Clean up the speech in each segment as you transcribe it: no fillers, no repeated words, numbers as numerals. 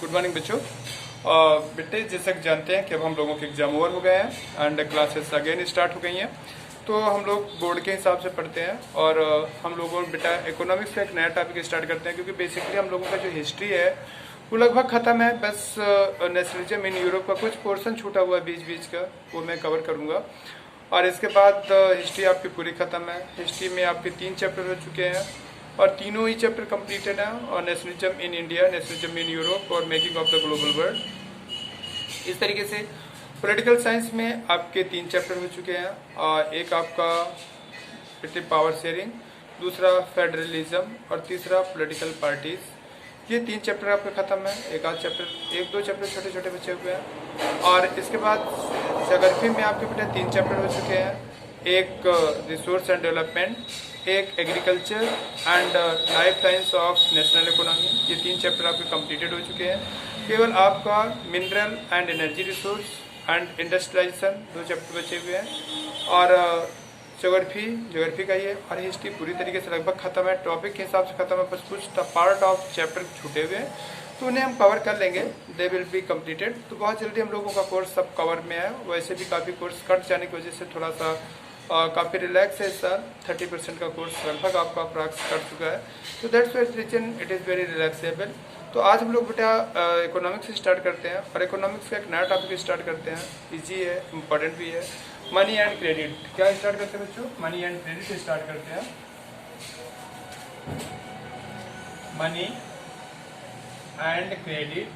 Good morning बच्चों। बेटे जैसा कि जानते हैं कि अब हम लोगों के एग्जाम ओवर हो गए हैं एंड क्लासेस अगेन स्टार्ट हो गई हैं। तो हम लोग बोर्ड के हिसाब से पढ़ते हैं और हम लोगों बेटा इकोनॉमिक्स का एक नया टॉपिक स्टार्ट करते हैं, क्योंकि बेसिकली हम लोगों का जो हिस्ट्री है वो लगभग ख़त्म है। बस नेशनलिज्म इन यूरोप का कुछ पोर्शन छूटा हुआ है बीच बीच का, वो मैं कवर करूँगा। और इसके बाद हिस्ट्री आपकी पूरी ख़त्म है। हिस्ट्री में आपके 3 चैप्टर हो चुके हैं और तीनों ही चैप्टर कंप्लीटेड हैं, और nationalism in India, nationalism in Europe और making of the global world. इस तरीके से पॉलिटिकल साइंस में आपके 3 चैप्टर हो चुके हैं, और एक आपका पावर शेयरिंग, दूसरा फेडरलिज्म और तीसरा पॉलिटिकल पार्टीज। ये 3 चैप्टर आपके ख़त्म है। एक दो चैप्टर छोटे छोटे बचे हुए हैं। और इसके बाद ज्योग्राफी में आपके बेटा 3 चैप्टर हो चुके हैं, एक रिसोर्स एंड डेवलपमेंट, एक agriculture and life science of national economy. ये 3 चैप्टर आपके कंप्लीटेड हो चुके हैं। केवल आपका mineral and energy resource and industrialization 2 chapter बचे हुए हैं। और ज्योग्राफी का ये और हिस्ट्री पूरी तरीके से लगभग खत्म है। टॉपिक के हिसाब से खत्म है, बस कुछ पार्ट ऑफ चैप्टर छूटे हुए हैं, तो उन्हें हम कवर कर लेंगे। They will be completed. तो बहुत जल्दी हम लोगों का कोर्स सब कवर में है। वैसे भी काफ़ी कोर्स कट जाने की वजह से थोड़ा सा काफ़ी रिलैक्स है इस साल। 30% का कोर्स लगभग आपका अप्रॉक्स कर चुका है, तो that's why reason it is very relaxable. तो आज हम लोग बेटा इकोनॉमिक्स से स्टार्ट करते हैं, और इकोनॉमिक्स का एक नया टॉपिक स्टार्ट करते हैं। इजी है, इम्पोर्टेंट भी है। Money and credit. क्या स्टार्ट करते हैं बच्चों? मनी एंड क्रेडिट से स्टार्ट करते हैं। Money and credit,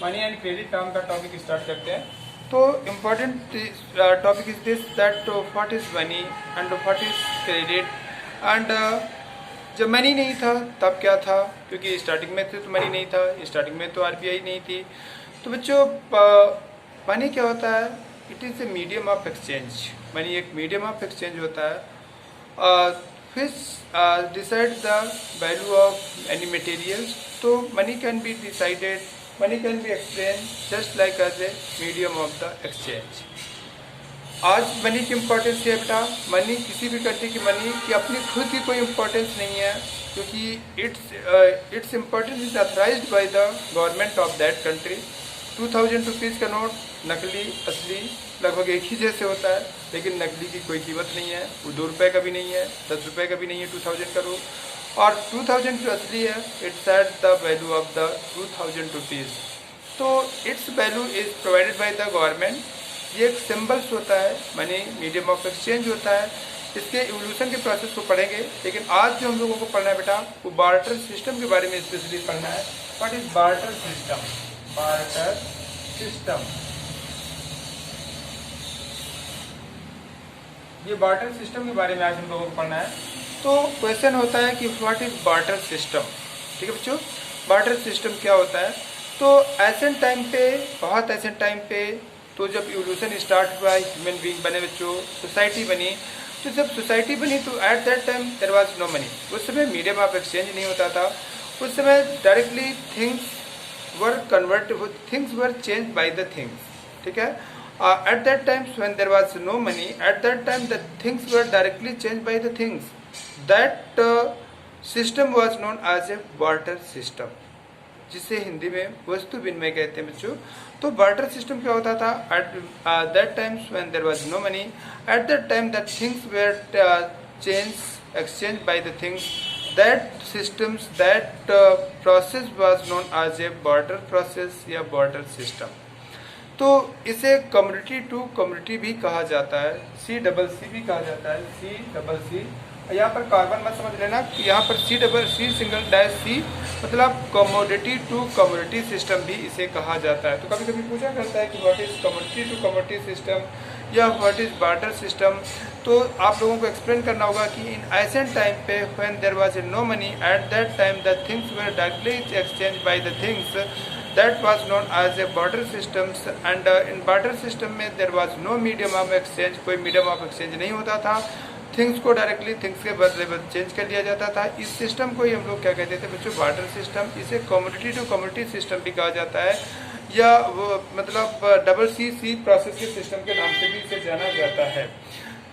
money and credit नाम का टॉपिक स्टार्ट करते हैं। तो important topic is this that what is money and what is credit. And जब मनी नहीं था तब क्या था, क्योंकि स्टार्टिंग में तो मनी नहीं था, स्टार्टिंग में तो आरबीआई नहीं थी। तो बच्चों मनी क्या होता है? It is a medium of exchange. Money एक मीडियम ऑफ एक्सचेंज होता है which decide the value of any materials. So money can be decided, money can be explained just like as a medium of the exchange. आज money की importance है बेटा। Money किसी भी country की money की अपनी खुद की कोई इम्पोर्टेंस नहीं है, क्योंकि its importance is authorised bye the government of that country. 2000 rupees का नोट नकली असली लगभग एक ही जैसे होता है, लेकिन नकली की कोई कीमत नहीं है। वो 2 रुपये का भी नहीं है, 10 रुपये का भी नहीं है 2000 का नोट। और 2000 जो असली है, it's at the value of the 2000 rupees. तो its value is provided by the government. ये एक सिम्बल्स होता है, मनी मीडियम ऑफ एक्सचेंज होता है। इसके इवोल्यूशन के प्रोसेस को पढ़ेंगे, लेकिन आज जो हम लोगों को पढ़ना है बेटा वो बार्टर सिस्टम के बारे में स्पेशली पढ़ना है। What is barter system? Barter system, ये बार्टर सिस्टम के बारे में आज हम लोगों को पढ़ना है। तो क्वेश्चन होता है कि व्हाट इज बार्टर सिस्टम। ठीक है बच्चों, बार्टर सिस्टम क्या होता है? तो एसेंट टाइम पे, बहुत एसेंट टाइम पे, तो जब इवोल्यूशन स्टार्ट हुआ, ह्यूमन बीइंग बने बच्चों, सोसाइटी बनी। तो जब सोसाइटी बनी तो at that time there was no money. उस समय मीडियम ऑफ एक्सचेंज नहीं होता था। उस समय directly things were change by the things. ठीक है, at that time when there was no money, at that time the things were directly changed by the things. That system was known as a barter system, जिसे हिंदी में वस्तु विनिमय कहते हैं बच्चों। तो बार्टर सिस्टम क्या होता था? at that times when there was no money, at that time the things were exchanged by the things. That systems, that process was known as a barter process या barter system. तो इसे community to community भी कहा जाता है, सी भी कहा जाता है, सी। यहाँ पर कार्बन मत समझ लेना कि यहाँ पर सी मतलब कमोडिटी टू कम्युनिटी सिस्टम भी इसे कहा जाता है। तो कभी कभी पूछा करता है कि what is community to community system या व्हाट इज बार्टर सिस्टम। तो आप लोगों को एक्सप्लेन करना होगा कि इन एसेंट टाइम पे when there was no money, at that time the things were directly exchange by the things. That was known as a barter systems, and in barter system में there was no medium of exchange, कोई medium of exchange नहीं होता था। Things को directly things के बदले change कर लिया जाता था। इस सिस्टम को ही हम लोग क्या कहते थे बच्चों? Barter system. इसे कम्युनिटी टू कम्युनिटी सिस्टम भी कहा जाता है, या वो मतलब सी प्रोसेस के सिस्टम के नाम से भी इसे जाना जाता है।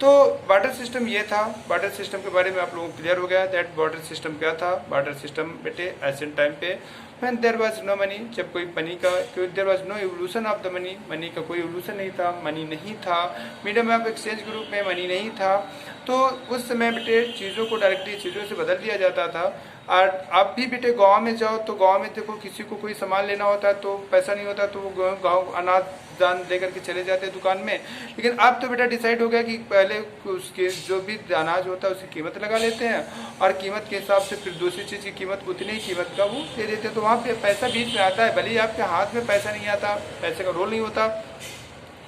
तो बार्टर सिस्टम ये था। बार्टर सिस्टम के बारे में आप लोगों को क्लियर हो गया दैट बार्टर सिस्टम क्या था। बार्टर सिस्टम बेटे एंशिएंट टाइम पे when there was no money, जब कोई मनी का there was no evolution of the money, money का कोई इवोल्यूशन नहीं था, मनी नहीं था, मीडियम ऑफ एक्सचेंज के रूप में मनी नहीं था, तो उस समय बेटे चीज़ों को डायरेक्टली चीज़ों से बदल दिया जाता था। और अब भी बेटे गांव में जाओ तो गांव में देखो किसी को कोई सामान लेना होता है तो पैसा नहीं होता तो वो गांव अनाज दान लेकर के चले जाते हैं दुकान में। लेकिन अब तो बेटा डिसाइड हो गया कि पहले उसके जो भी अनाज होता है उसकी कीमत लगा लेते हैं और कीमत के हिसाब से फिर दूसरी चीज़ की कीमत उतनी ही कीमत का वो दे देते हैं। तो वहाँ पे पैसा बीच में आता है, भले ही आपके हाथ में पैसा नहीं आता, पैसे का रोल नहीं होता,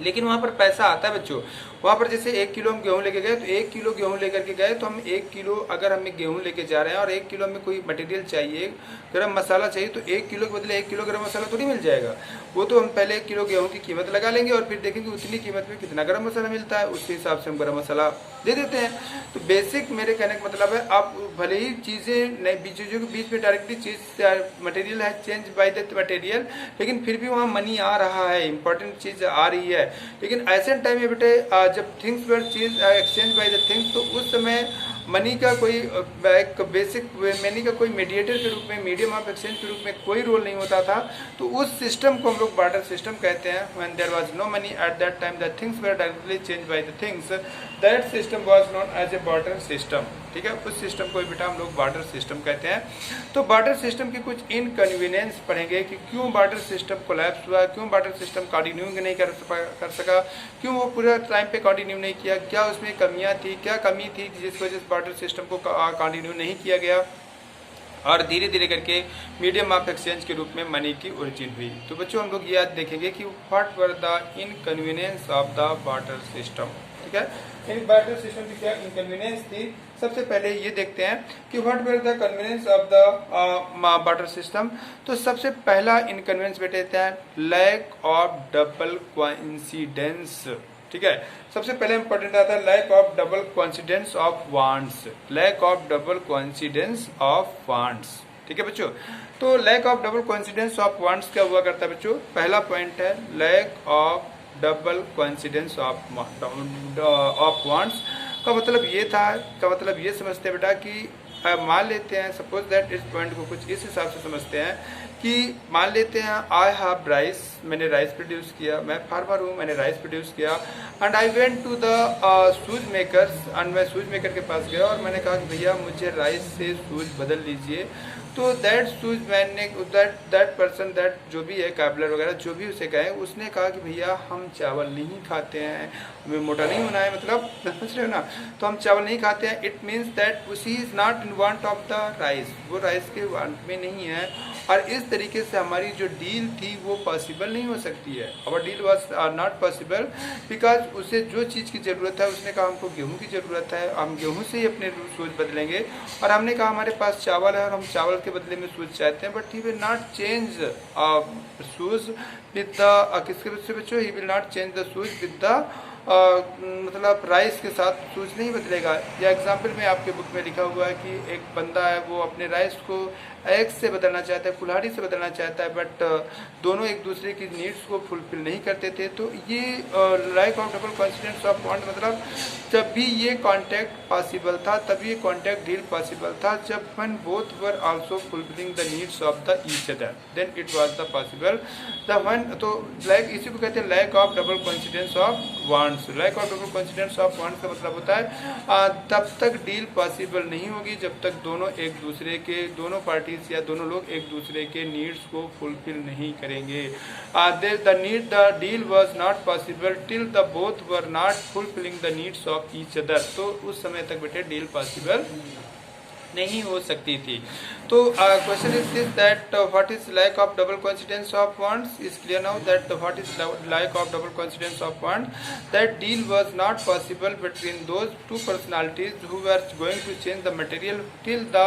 लेकिन वहाँ पर पैसा आता है बच्चों। वहाँ पर जैसे 1 किलो हम गेहूँ लेके गए तो 1 किलो गेहूँ लेकर के गए तो हम 1 किलो अगर हमें गेहूँ लेके जा रहे हैं और 1 किलो हमें कोई मटेरियल चाहिए, गरम मसाला चाहिए, तो 1 किलो के बदले 1 किलो गरम मसाला थोड़ी मिल जाएगा। वो तो हम पहले 1 किलो गेहूँ की कीमत लगा लेंगे और फिर देखेंगे उतनी कीमत में कितना गरम मसाला मिलता है, उसी हिसाब से हम गरम मसाला दे देते हैं। तो बेसिक मेरे कहने का मतलब है आप भले ही चीज़ें चीज़ों के बीच में डायरेक्टली चीज़ मटेरियल है चेंज बाय द मटेरियल, लेकिन फिर भी वहाँ मनी आ रहा है, इंपॉर्टेंट चीज़ आ रही है। लेकिन ऐसे टाइम में बेटे जब थिंग्स वर चीज एक्सचेंज बाय द थिंग्स, तो उस समय मनी का कोई बेसिक मनी का कोई मीडिएटर के रूप में, मीडियम ऑफ एक्सचेंज के रूप में कोई रोल नहीं होता था। तो उस सिस्टम को हम लोग बार्टर सिस्टम कहते हैं। When there was no money at that time the things were directly change by the things, that system was known as a barter system. ठीक है, उस सिस्टम को बेटा हम लोग बार्टर सिस्टम कहते हैं। तो बार्टर सिस्टम की कुछ इनकन्वीनियंस पढ़ेंगे कि क्यों बार्टर सिस्टम कोलैप्स हुआ, क्यों बार्टर सिस्टम कंटिन्यू नहीं कर सका, क्यों वो पूरे टाइम पे कंटिन्यू नहीं किया, क्या उसमें कमियां थी, क्या कमी थी जिस वजह से बार्टर सिस्टम को कंटिन्यू नहीं किया गया, और धीरे धीरे करके मीडियम ऑफ एक्सचेंज के रूप में मनी की ओरिजिन हुई। तो बच्चों हम लोग ये याद देखेंगे कि what were the inconvenience of the barter system. ठीक है, इन बार्टर सिस्टम की क्या इनकन्वीनियंस थी, सबसे पहले ये देखते हैं कि what were the convenience of the barter system. तो सबसे पहला इनकन्वीनियंस बेटे है लैक ऑफ डबल कोइंसिडेंस। ठीक है, सबसे पहले इंपॉर्टेंट आता है lack of double coincidence of wants, lack of double coincidence of wants. ठीक है बच्चों, तो lack of double coincidence of wants क्या हुआ करता है बच्चों, पहला पॉइंट है lack of double coincidence of wants. का मतलब ये था, का मतलब ये समझते हैं बेटा कि मान लेते हैं, सपोज दैट इस पॉइंट को कुछ इस हिसाब से समझते हैं कि मान लेते हैं आई हैव राइस, मैंने राइस प्रोड्यूस किया, मैं फार्मर हूँ, मैंने राइस प्रोड्यूस किया, and I went to the shoes makers, and मैं शूज मेकर के पास गया और मैंने कहा कि भैया मुझे राइस से शूज बदल लीजिए। तो दैट शूज मैन ने दैट पर्सन, दैट जो भी है काबलर वगैरह जो भी उसे कहे, उसने कहा कि भैया हम चावल नहीं खाते हैं, हमें मोटा नहीं होना है, मतलब समझ रहे हो ना, तो हम चावल नहीं खाते हैं। इट मीन्स दैट उसी is not in want of the rice, वो राइस के वांट में नहीं है, और इस तरीके से हमारी जो डील थी वो पॉसिबल नहीं हो सकती है। Our deal was not possible because उसे जो चीज़ की ज़रूरत है, उसने कहा हमको गेहूं की ज़रूरत है, हम गेहूं से ही अपने सूज बदलेंगे, और हमने कहा हमारे पास चावल है और हम चावल के बदले में सूज चाहते हैं, but he will not change shoes with the, किसके से बच्चों, he will not change the shoes with the मतलब राइस के साथ सूज नहीं बदलेगा। या एग्जाम्पल में आपके बुक में लिखा हुआ है कि एक बंदा है वो अपने राइस को एग से बदलना चाहता है, कुल्हाड़ी से बदलना चाहता है, बट दोनों एक दूसरे की नीड्स को फुलफिल नहीं करते थे। तो ये lack of double coincidence of want, मतलब जब भी ये कॉन्टैक्ट पॉसिबल था, तब ये कॉन्टैक्ट डील पॉसिबल था, जब when both were also fulfilling the needs of the each other, then it was the possible the one। तो लाइक इसी को कहते हैं lack of double coincidence of wants. Lack of double coincidence of wants का मतलब होता है तब तक डील पॉसिबल नहीं होगी जब तक दोनों एक दूसरे के, दोनों पार्टीज या दोनों लोग एक दूसरे के नीड्स को फुलफिल नहीं करेंगे। The deal was not possible till the both were not fulfilling the needs of each other. तो उस समय तक बेटे डील पॉसिबल नहीं हो सकती थी। तो question is this that what is lack of double coincidence of wants is clear now that what is lack of double coincidence of want, that deal was not possible between those two personalities who were going to change the material till the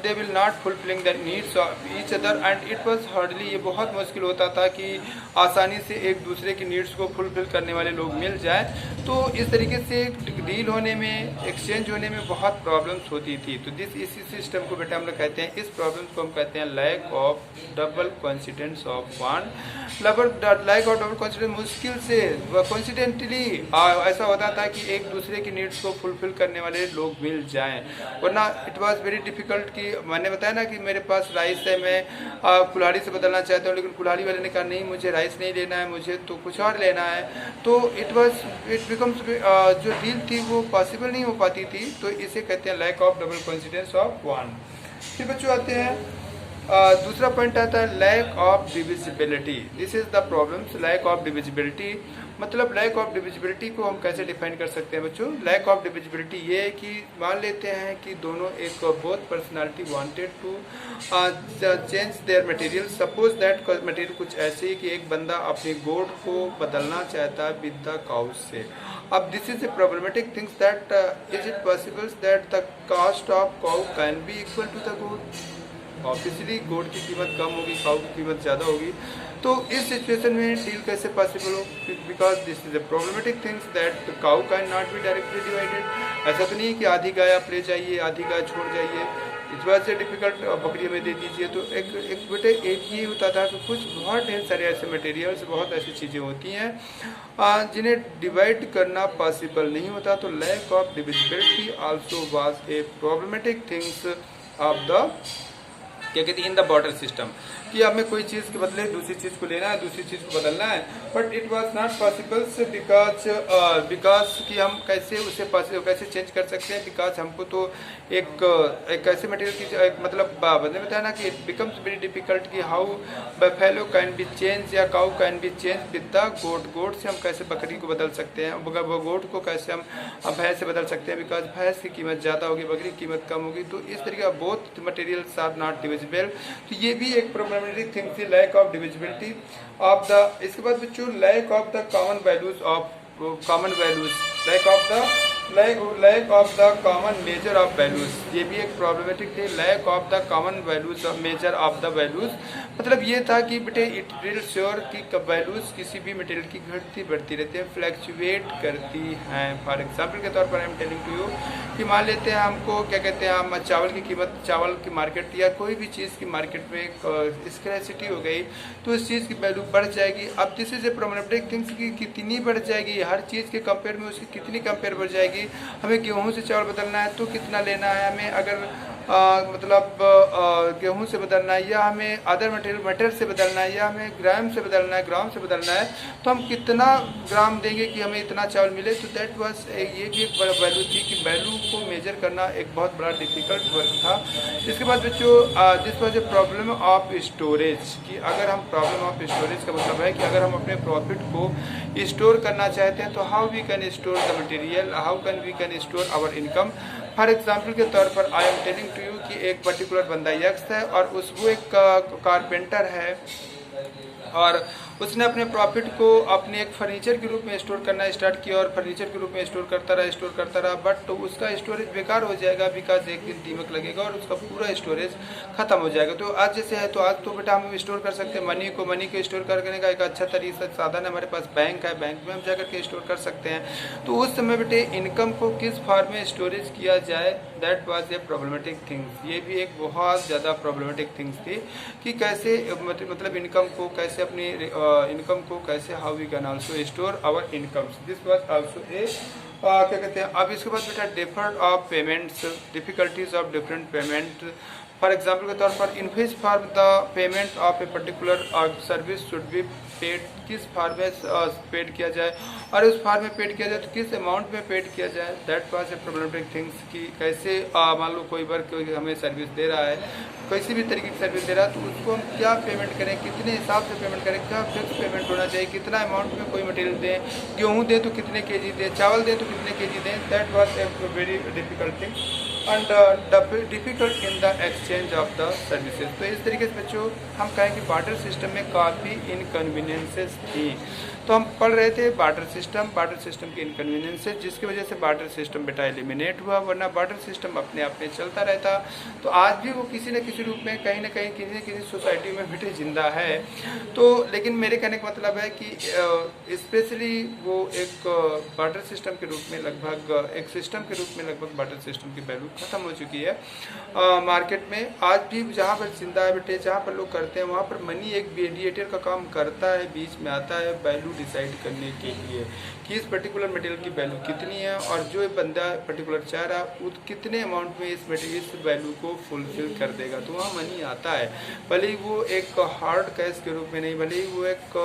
they will not fulfilling the needs of each other, and it was hardly, ये बहुत मुश्किल होता था कि आसानी से एक दूसरे की नीड्स को फुलफिल करने वाले लोग मिल जाए। तो इस तरीके से डील होने में, एक्सचेंज होने में बहुत प्रॉब्लम्स होती थी। थी। तो इसी सिस्टम को बेटा हम लोग कहते हैं, इस प्रॉब्लम को हम कहते हैं lack of double coincidence of want. Lack of double coincidence मुश्किल से कोइंसिडेंटली ऐसा होता था कि एक दूसरे की नीड्स को फुलफिल करने वाले लोग मिल जाएं, वरना इट वाज वेरी डिफिकल्ट। कि मैंने बताया ना कि मेरे पास राइस है, मैं कुल्हाड़ी से बदलना चाहता हूँ, लेकिन कुल्हाड़ी वाले ने कहा नहीं मुझे राइस नहीं लेना है, मुझे तो कुछ और लेना है। तो इट बिकम्स जो डील थी वो पॉसिबल नहीं हो पाती थी। तो इसे कहते हैं lack of double coincidence of want. फिर बच्चों आते हैं दूसरा पॉइंट आता है lack of divisibility. This is the problems, lack of divisibility. मतलब लैक ऑफ डिविजिबिलिटी को हम कैसे डिफाइन कर सकते हैं बच्चों? लैक ऑफ डिविजिबिलिटी ये है कि मान लेते हैं कि दोनों एक both personality wanted to change their material. Suppose that material कुछ ऐसे ही कि एक बंदा अपनी गोट को बदलना चाहता है विद द काउज से। अब this is a problematic things that is it possible that the cost of cow can be equal to the goat? Obviously goat की कीमत कम होगी, काऊ की कीमत ज़्यादा होगी। तो इस सिचुएशन में डील कैसे पॉसिबल हो? Because this is a problematic things that cow can not be directly divided. ऐसा तो नहीं है कि आधी गाय आप ले जाइए आधी गाय छोड़ जाइए, इस बात से डिफिकल्ट बकरी में दे दीजिए। तो एक बेटे एक ये होता था कि कुछ बहुत ढेर सारे ऐसे मटेरियल्स, बहुत ऐसी चीज़ें होती हैं जिन्हें डिवाइड करना पॉसिबल नहीं होता। तो lack of divisibility also was a problematic things of the क्या कहते हैं इन द बॉर्डर सिस्टम, कि हमें कोई चीज़ के बदले दूसरी चीज़ को लेना है, दूसरी चीज़ को बदलना है। But it was not possible because कि हम कैसे उसे कैसे चेंज कर सकते हैं? बिकॉज हमको तो एक ऐसे मटेरियल की मतलब बदले में था ना कि इट बिकम्स वेरी डिफिकल्ट कि how buffalo can be change या cow can be change with the goat. Goat से हम कैसे बकरी को बदल सकते हैं, गोट को कैसे हम भैंस से बदल सकते हैं? बिकॉज भैंस की कीमत ज़्यादा होगी, बकरी की कीमत कम होगी। तो इस तरीके both materials are not divisible. तो ये भी एक प्रॉब्लमेटिक थिंग थी, lack of divisibility of the. इसके बाद बच्चों lack of the common values of lack of the common measure of values. ये भी एक प्रॉब्लमेटिक थी, lack of the common values of measure of the values. मतलब ये था कि बेटे इट विल श्योर कि वैल्यूज किसी भी मटेरियल की घटती बढ़ती रहती है, फ्लैक्चुएट करती हैं। फॉर एग्जाम्पल के तौर पर I am telling to you कि मान लेते हैं हमको क्या कहते हैं, हम चावल की कीमत, चावल की मार्केट या कोई भी चीज़ की मार्केट में स्कैर्सिटी हो गई तो इस चीज़ की वैल्यू बढ़ जाएगी। अब this is a problematic things की कितनी बढ़ जाएगी, हर चीज़ के कंपेयर में उसकी कितनी कंपेयर बढ़ जाएगी। हमें गेहूं से चावल बदलना है तो कितना लेना है हमें, अगर गेहूं से बदलना है या हमें अदर मटेरियल से बदलना है या हमें ग्राम से बदलना है, तो हम कितना ग्राम देंगे कि हमें इतना चावल मिले। तो दैट वाज ये भी एक बड़ा वैल्यू थी कि वैल्यू को मेजर करना एक बहुत बड़ा डिफिकल्ट वर्क था। इसके बाद बच्चों this was a problem of storage, कि अगर हम प्रॉब्लम ऑफ स्टोरेज का मतलब है कि अगर हम अपने प्रॉफिट को स्टोर करना चाहते हैं तो how we can store the material, how can we can store our income. For example के तौर पर I am telling to you कि एक पर्टिकुलर बंदा यक्स है और वो एक कारपेंटर है और उसने अपने प्रॉफिट को अपने एक फर्नीचर के रूप में स्टोर करना स्टार्ट किया और फर्नीचर के रूप में स्टोर करता रहा बट तो उसका स्टोरेज बेकार हो जाएगा बिकॉज एक दिन दीमक लगेगा और उसका पूरा स्टोरेज खत्म हो जाएगा। तो आज जैसे है तो आज तो बेटा हम स्टोर कर सकते हैं मनी को स्टोर करने का एक अच्छा तरीका साधन है, हमारे पास बैंक है, बैंक में हम जाकर के स्टोर कर सकते हैं। तो उस समय बेटे इनकम को किस फॉर्म में स्टोरेज किया जाए, that was a problematic things. ये भी एक बहुत ज़्यादा प्रॉब्लमेटिक थिंग्स थी कि कैसे मतलब इनकम को कैसे अपनी इनकम को कैसे how we can also store our incomes. This was also a क्या कहते हैं। अब इसके बाद बेटा deferred of payments, difficulties of different payment. For example के तौर पर in which form the payment of a particular service should be paid, किस फॉर्म में पेड किया जाए और उस फॉर्म में पेड किया जाए तो किस अमाउंट में पेड किया जाए। That was a problematic things कि कैसे मान लो कोई बार कोई हमें सर्विस दे रहा है, किसी भी तरीके की सर्विस दे रहा है तो उसको हम क्या पेमेंट करें, कितने हिसाब से पेमेंट करें, क्या फिक्स पेमेंट होना चाहिए, कितना अमाउंट में कोई मटेरियल दें, गेहूँ दें तो कितने केजी दें, चावल दें तो कितने केजी दें। That was a very difficult thing and difficult in the exchange of the services. तो इस तरीके से बच्चों हम कहें कि बार्टर सिस्टम में काफ़ी इनकन्वीनियंसेस थी। तो हम पढ़ रहे थे बार्टर सिस्टम के इनकन्वीनियंसेस, जिसकी वजह से बार्टर सिस्टम बेटा एलिमिनेट हुआ, वरना बार्टर सिस्टम अपने आप में चलता रहता। तो आज भी वो किसी न किसी रूप में कहीं ना कहीं किसी न किसी सोसाइटी में बेटे जिंदा है। तो लेकिन मेरे कहने का मतलब है कि स्पेशली वो एक बार्टर सिस्टम के रूप में लगभग एक सिस्टम के रूप में लगभग बार्टर सिस्टम की वैल्यू खत्म हो चुकी है मार्केट में। आज भी जहाँ पर जिंदा है बेटे, जहाँ पर लोग करते हैं, वहाँ पर मनी एक मीडिएटर का काम करता है, बीच में आता है वैल्यू डिसाइड करने के लिए कि इस पर्टिकुलर मटेरियल की वैल्यू कितनी है, और जो बंदा पर्टिकुलर चाह रहा है कितने अमाउंट में इस वैल्यू को फुलफिल कर देगा। तो वहाँ मनी आता है, भले ही वो एक हार्ड कैश के रूप में नहीं, भले ही वो एक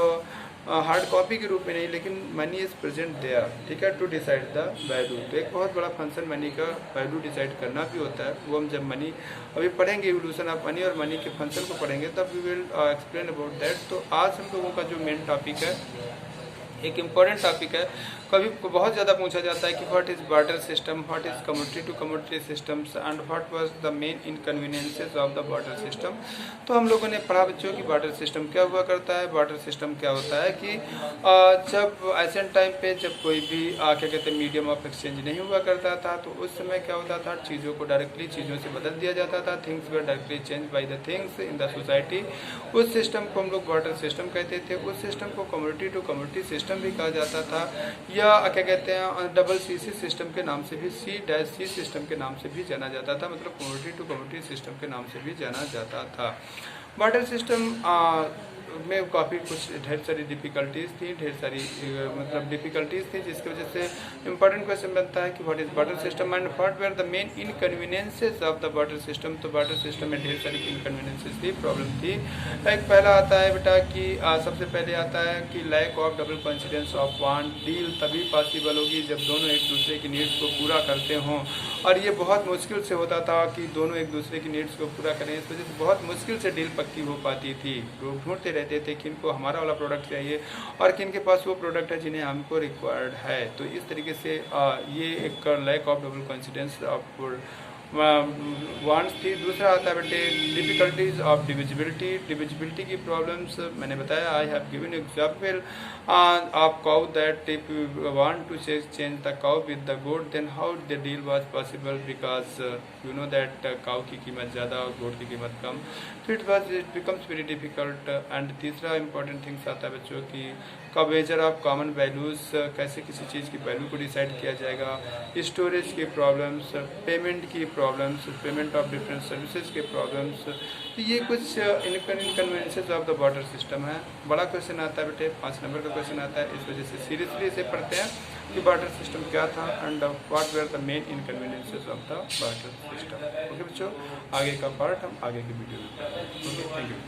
हार्ड कॉपी के रूप में नहीं, लेकिन मनी इज प्रेजेंट देयर, ठीक है, टू डिसाइड द वैल्यू। तो एक बहुत बड़ा फंक्शन मनी का वैल्यू डिसाइड करना भी होता है। वो हम जब मनी अभी पढ़ेंगे, इवोल्यूशन ऑफ मनी और मनी के फंक्शन को पढ़ेंगे, तब we will explain about that. तो आज हम लोगों का जो मेन टॉपिक है, एक इम्पॉर्टेंट टॉपिक है, कभी बहुत ज़्यादा पूछा जाता है कि what is barter system, what is commodity to commodity systems and what was the main inconveniences of the barter system. तो हम लोगों ने पढ़ा बच्चों कि बार्टर सिस्टम क्या हुआ करता है। बार्टर सिस्टम क्या होता है कि जब एशियन टाइम पे जब कोई भी क्या कहते हैं मीडियम ऑफ एक्सचेंज नहीं हुआ करता था, तो उस समय क्या होता था, चीज़ों को डायरेक्टली चीज़ों से बदल दिया जाता था। Things were directly change by the things in the society. उस सिस्टम को हम लोग बार्टर सिस्टम कहते थे। उस सिस्टम को कमोडिटी टू कमोडिटी सिस्टम भी कहा जाता था, या क्या कहते हैं डबल सीसी सिस्टम के नाम से भी, C-C सिस्टम के नाम से भी जाना जाता था, मतलब कमोडिटी टू कमोडिटी सिस्टम के नाम से भी जाना जाता था। बार्टर सिस्टम में काफ़ी कुछ ढेर सारी डिफ़िकल्टीज़ थी, ढेर सारी मतलब डिफ़िकल्टीज़ थी, जिसकी वजह से इंपॉर्टेंट क्वेश्चन बनता है कि what is barter system and what were the main inconveniences of the barter system. तो बार्टर सिस्टम में ढेर सारी इनकन्वीनियंसेस थी, प्रॉब्लम थी। एक पहला आता है बेटा कि सबसे पहले आता है कि lack of double coincidence of want. Deal तभी पॉसिबल होगी जब दोनों एक दूसरे की नीड्स को पूरा करते हों, और ये बहुत मुश्किल से होता था कि दोनों एक दूसरे की नीड्स को पूरा करें। इस वजह से बहुत मुश्किल से डील पक्की हो पाती थी। लोग ढूंढते रहते थे कि इनको हमारा वाला प्रोडक्ट चाहिए और किन के पास वो प्रोडक्ट है जिन्हें हमको रिक्वायर्ड है। तो इस तरीके से ये एक lack of double coincidence of wants थी। दूसरा आता है बेटे डिफिकल्टीज ऑफ डिविजिबिलिटी की प्रॉब्लम्स। मैंने बताया, I have given example of cow that if you want to change the cow with the goat, then how the deal was possible, because you know that cow की कीमत ज़्यादा और goat की कीमत कम। तो it becomes very difficult. And तीसरा important things आता है बच्चों की मेजर ऑफ कॉमन वैल्यूज़, कैसे किसी चीज़ की वैल्यू को डिसाइड किया जाएगा। स्टोरेज की प्रॉब्लम्स, पेमेंट की problems, payment of different services के प्रॉब्लम्स। तो ये कुछ inconveniences of the barter system है। बड़ा क्वेश्चन आता है बेटे, 5 नंबर का क्वेश्चन आता है। इस वजह से सीरियसली इसे पढ़ते हैं कि बार्टर सिस्टम क्या था and what were the main inconveniences of the barter system. Okay बच्चों, आगे का पार्ट हम आगे की वीडियो में। Okay, thank you.